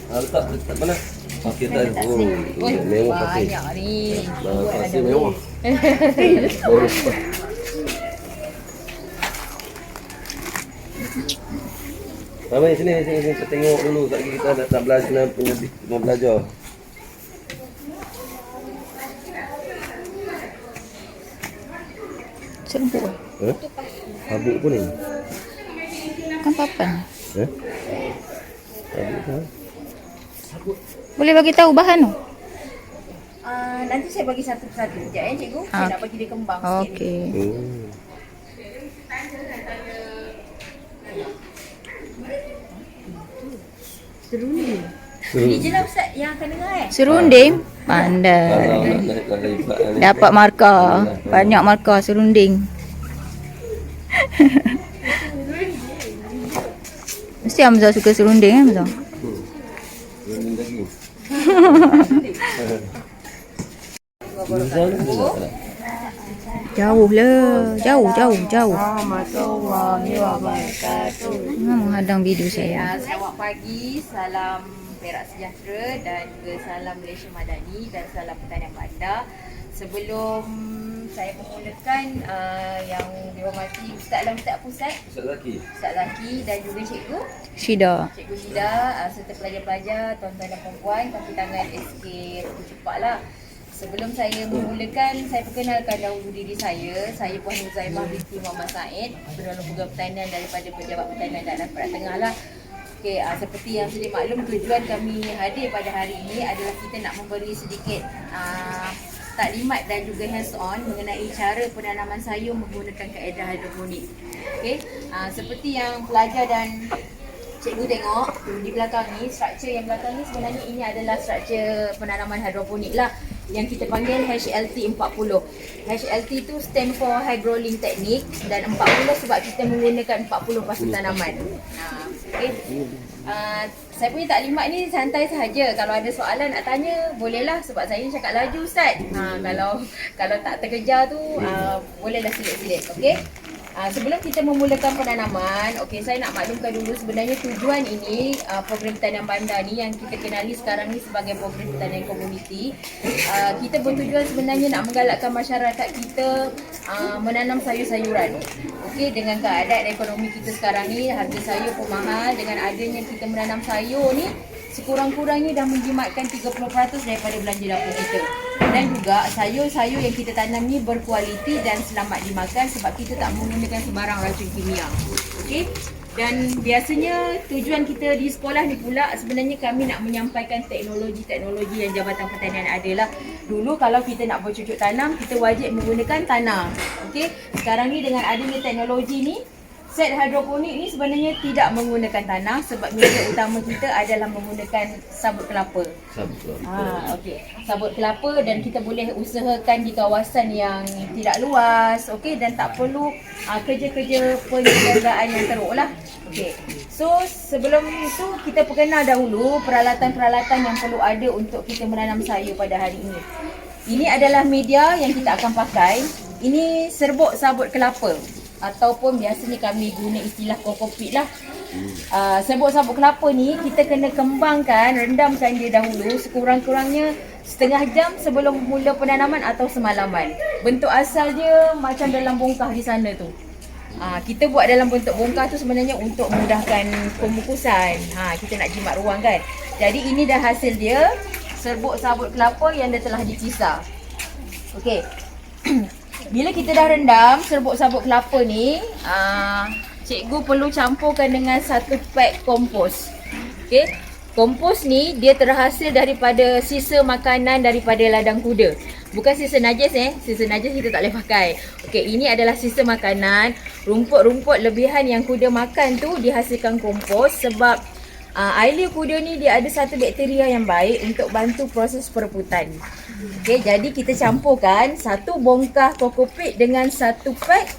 Letak mana? Okey Saya tak. letak Oh, sini. Oi, mewah pasti. banyak ni. Pasti mewah. Baru. Ramai sini kita tengok dulu tak kita nak belajar nak belajar. Serbuk Habuk pun ni. kan papan. Habuk kan? Boleh bagi tahu bahan tu? Nanti saya bagi satu persatu. Sekejap cikgu. Saya nak bagi dia kembang sikit. Okey. Serunding. Ini je lah Ustaz yang akan dengar Serunding pandai. Dapat markah. Banyak markah serunding. Mesti Hamzah suka serunding kan Hamzah? Serunding daging. Jauh lah. Jauh. Warahmatullahi wabarakatuh. Menghadang video saya. Selamat pagi, salam Perak Sejahtera dan juga salam Malaysia Madani dan salam Pertanian Bandar. Sebelum saya memulakan yang dihormati Ustaz Alam Ustaz apa Ustaz? Ustaz Zaki dan juga Cikgu Syida. Syida serta pelajar-pelajar, tuan-tuan dan puan-puan, kaki tangan SK Ruku Cepak lah. Sebelum saya memulakan, saya perkenalkan dahulu diri saya. Saya Puan Huzaimah binti Muhammad Said, Penolong Program Pertanian daripada Pejabat Pertanian Daerah Perak Tengah lah. Okey, seperti yang sedia maklum, tujuan kami hadir pada hari ini adalah kita nak memberi sedikit taklimat dan juga hands on mengenai cara penanaman sayur menggunakan kaedah hidroponik. Okey, seperti yang pelajar dan cikgu tengok di belakang ni, struktur yang belakang ni sebenarnya ini adalah struktur penanaman hidroponik lah yang kita panggil HLT 40. HLT tu stand for High Growing Technique dan 40 sebab kita menggunakan 40 fasa tanaman. Okay. Saya punya taklimat ni santai sahaja. Kalau ada soalan nak tanya, bolehlah sebab saya cakap laju Ustaz. Kalau tak terkejar tu, bolehlah silik-silik. Okey. Sebelum kita memulakan penanaman, okey, saya nak maklumkan dulu sebenarnya tujuan ini program Pertanian Bandar ni yang kita kenali sekarang ni sebagai program pertanian komuniti. Kita bertujuan sebenarnya nak menggalakkan masyarakat kita menanam sayur-sayuran. Okey, dengan keadaan ekonomi kita sekarang ni, harga sayur pun mahal. Dengan adanya kita menanam sayur ni, sekurang-kurangnya dah menjimatkan 30% daripada belanja dapur kita. Dan juga sayur-sayur yang kita tanam ni berkualiti dan selamat dimakan sebab kita tak menggunakan sebarang racun kimia. Okey. Dan biasanya tujuan kita di sekolah ni pula sebenarnya kami nak menyampaikan teknologi-teknologi yang Jabatan Pertanian adalah. Dulu kalau kita nak bercucuk tanam, kita wajib menggunakan tanah. Okey. Sekarang ni dengan adanya teknologi ni, set hidroponik ni sebenarnya tidak menggunakan tanah sebab media utama kita adalah menggunakan sabut kelapa. Okey. Sabut kelapa dan kita boleh usahakan di kawasan yang tidak luas, okey, dan tak perlu kerja-kerja penjagaan yang teruk lah. Okey. So sebelum itu kita perkenal dahulu peralatan-peralatan yang perlu ada untuk kita menanam sayur pada hari ini. Ini adalah media yang kita akan pakai. Ini serbuk sabut kelapa ataupun biasanya kami guna istilah kokopit lah. Serbuk sabut kelapa ni kita kena kembangkan, rendamkan dia dahulu sekurang-kurangnya setengah jam sebelum mula penanaman atau semalaman. Bentuk asal dia macam dalam bongkah di sana tu. Kita buat dalam bentuk bongkah tu sebenarnya untuk mudahkan pemukusan. Kita nak jimat ruang kan. Jadi ini dah hasil dia, serbuk sabut kelapa yang dah telah dikisar. Okey. Bila kita dah rendam serbuk sabut kelapa ni, cikgu perlu campurkan dengan satu pack kompos. Okey. Kompos ni dia terhasil daripada sisa makanan daripada ladang kuda. Bukan sisa najis sisa najis kita tak boleh pakai. Okey, ini adalah sisa makanan, rumput-rumput lebihan yang kuda makan tu dihasilkan kompos sebab air liur kuda ni dia ada satu bakteria yang baik untuk bantu proses perebutan. Okey, jadi kita campurkan satu bongkah kokopit dengan satu pack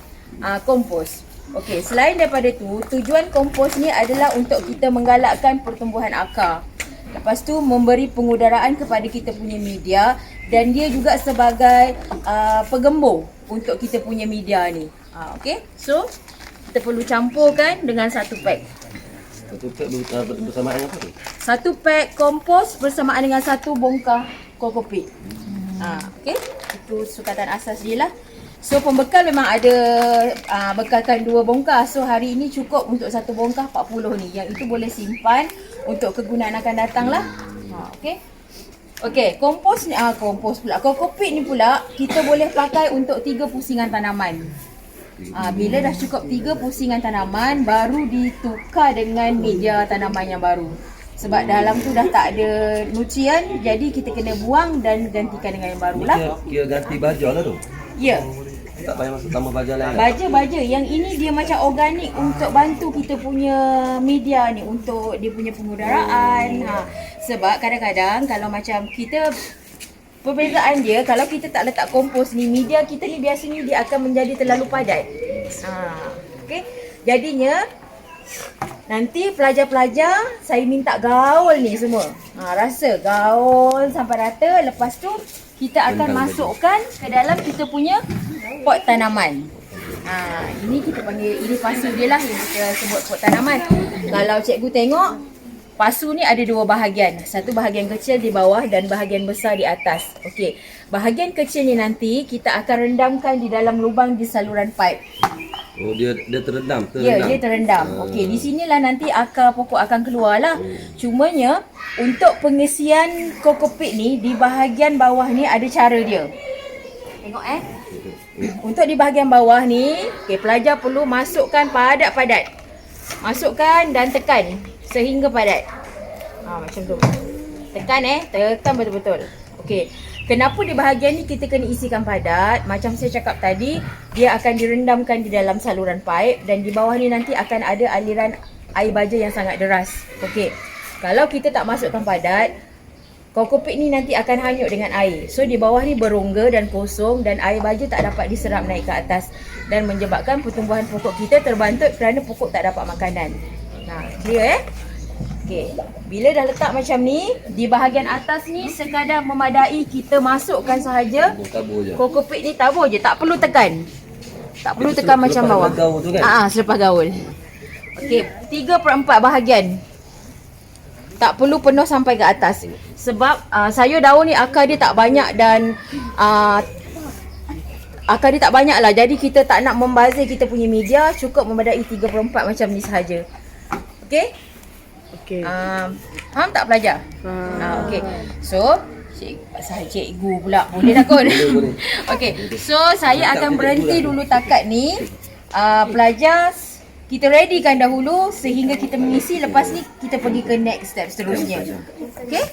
kompos. Okey, selain daripada tu, tujuan kompos ni adalah untuk kita menggalakkan pertumbuhan akar. Lepas tu memberi pengudaraan kepada kita punya media dan dia juga sebagai penggembur untuk kita punya media ni. Okey, so kita perlu campurkan dengan satu pack. Satu pack bersamaan apa tu? Satu pack kompos bersamaan dengan satu bongkah kokopit. Okey. Itu sukatan asas dia lah. So pembekal memang ada bekalkan 2 bongkah. So hari ini cukup untuk satu bongkah 40 ni. Yang itu boleh simpan untuk kegunaan akan datang lah. Okey. Okey, kompos ni kompos pula. Kokopit ni pula kita boleh pakai untuk 3 pusingan tanaman. Bila dah cukup 3 pusingan tanaman baru ditukar dengan media tanaman yang baru. Sebab dalam tu dah tak ada nutrien, jadi kita kena buang dan gantikan dengan yang baru lah. Kira ganti baja lah tu. Ya. Tak payah masuk tambah baja lain. Baja. Yang ini dia macam organik untuk bantu kita punya media ni, untuk dia punya pengudaraan. Sebab kadang-kadang kalau macam kita, perbezaan dia kalau kita tak letak kompos ni, media kita ni biasanya dia akan menjadi terlalu padat. Okey. Jadinya nanti pelajar-pelajar saya minta gaul ni semua. Rasa gaul sampai rata, lepas tu kita akan masukkan ke dalam kita punya pot tanaman. Ini kita panggil, ini pasu dia lah yang kita sebut pot tanaman. Kalau cikgu tengok, pasu ni ada 2 bahagian. Satu bahagian kecil di bawah dan bahagian besar di atas. Okey. Bahagian kecil ni nanti kita akan rendamkan di dalam lubang di saluran pipe. Oh, dia terendam. Ya, dia terendam. Okey, di sinilah nanti akar pokok akan keluar lah. Cumanya untuk pengisian kokopit ni di bahagian bawah ni ada cara dia. Tengok Untuk di bahagian bawah ni, pelajar perlu masukkan padat-padat. Masukkan dan tekan sehingga padat. Macam tu. Tekan tekan betul-betul. Okey. Kenapa di bahagian ni kita kena isikan padat? Macam saya cakap tadi, dia akan direndamkan di dalam saluran pipe dan di bawah ni nanti akan ada aliran air baja yang sangat deras. Okey. Kalau kita tak masukkan padat, kokopit ni nanti akan hanyut dengan air. So di bawah ni berongga dan kosong dan air baja tak dapat diserap naik ke atas dan menyebabkan pertumbuhan pokok kita terbantut kerana pokok tak dapat makanan. Clear Okey. Bila dah letak macam ni, di bahagian atas ni sekadar memadai kita masukkan sahaja kokopit ni, tabur je, tak perlu tekan. Tak perlu tekan macam bawah. Selepas gaul. Okey, 3/4 bahagian. Tak perlu penuh sampai ke atas. Sebab sayur daun ni akar dia tak banyak dan akar dia tak banyak lah. Jadi kita tak nak membazir kita punya media, cukup memadai 3/4 macam ni sahaja. Okey? Okey. Faham tak pelajar? Okey. So, cikgu pula. Boleh tak kot? Okey. So, saya akan berhenti dulu takat ni. Pelajar, kita readykan dahulu sehingga kita mengisi. Lepas ni, kita pergi ke next step seterusnya. Okey?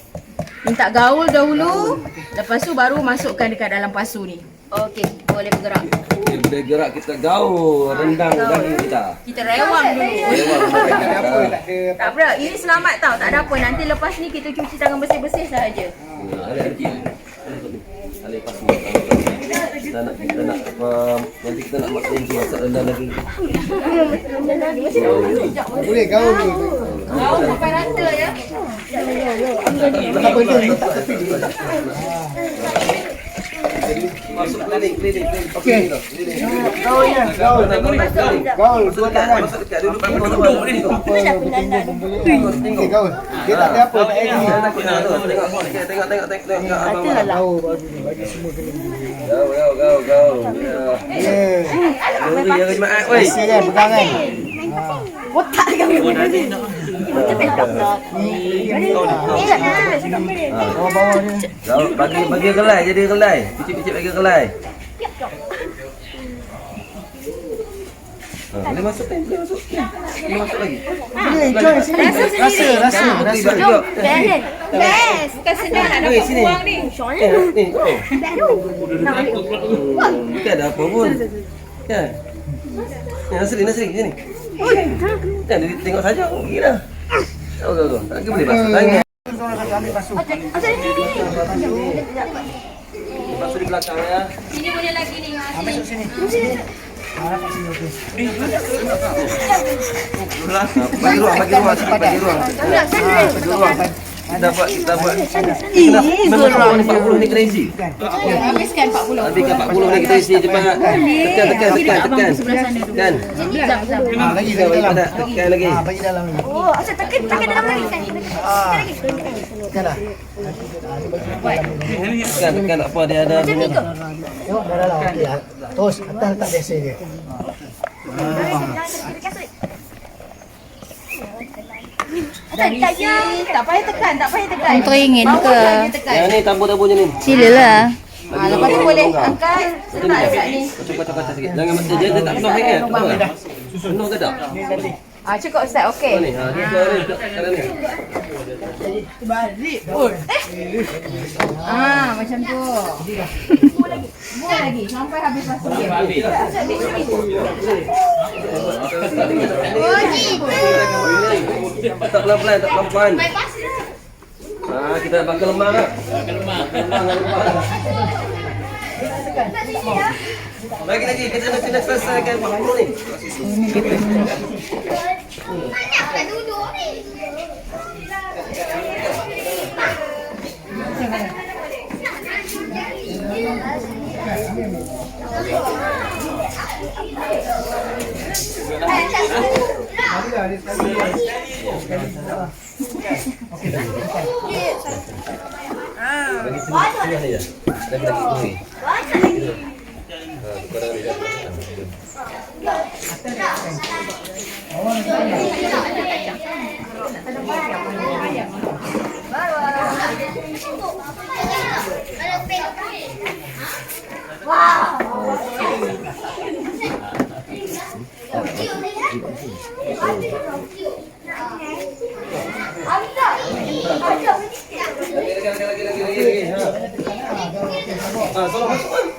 Minta gaul dahulu. Lepas tu baru masukkan dekat dalam pasu ni. Okey, boleh bergerak. Boleh gerak, kita gaul, rendang daging kita. Kita rewang dulu. Tak apa, ini selamat tau, tak ada apa. Nanti lepas ni kita cuci tangan bersih-bersih sahaja. Kita nak nanti kita nak masak rendang lagi. Boleh gaul ni. Gaul sampai rata ya. Apa dia letak tepi dulu. Masuk klinik. Okey. Gaulnya, gaul. Gaul, dua tangan. Masuk dekat duduk duduk ni. Okey, gaul. Dia tak ada apa, tak ada ni. Tengok. Gaul bagi semua kena begini. Gaul. Ya. Lori yang jemaah oi. Biasa kan, pegang kan. Otak kami. Bawah-bawah dia. Gaul bagi gelai, jadi gelai. Picit-picit bagi gelai. Boleh masuk kan? Boleh masuk lagi. Boleh, join sini. Rasa. Best. Bukan senang nak dapat buang ni. Ni. Bukan ada apa pun. Kan? Nasri sini. Kan dia tengok saja pergi dah. Go. Lagi boleh masuk tangan. Ambil basuh. Masuk di belakang ya. Sini boleh lagi ni. Masuk sini. Dapat sini okey. Bagi ruang. Kita buat. Kenapa 40 ni kena isi? Habiskan 40. Habiskan 40 ni kita isi cepat. Tekan. Tekan. Lagi Tekan lagi. bagi dalam ni. Oh, asal tekan dalam lagi. Tekan dah. Tekan tak apa dia ada bunga. Tengok dah dalam. Okey. Terus atas letak biasa je. Tak payah tekan. Untuk ringgit ke? Bawah saja tekan. Yang ni tabur-taburnya ni. Silalah. Lepas tu boleh angkat. Letak dekat ni. Kacau sikit. Jangan dia tak penuh kan? Penuh ke tak? Cukup Ustaz, okey. Ni, dia sekarang ni. Macam tu. Buat lagi sampai habis pasal dia. Tak pelan-pelan, tak pelan-pelan. Kita bakal lemah tak? Lagi, kita nak kena selesaikan 40 ni. Bagi tengah saja. Lagi. Lagi. Salah masuk kan?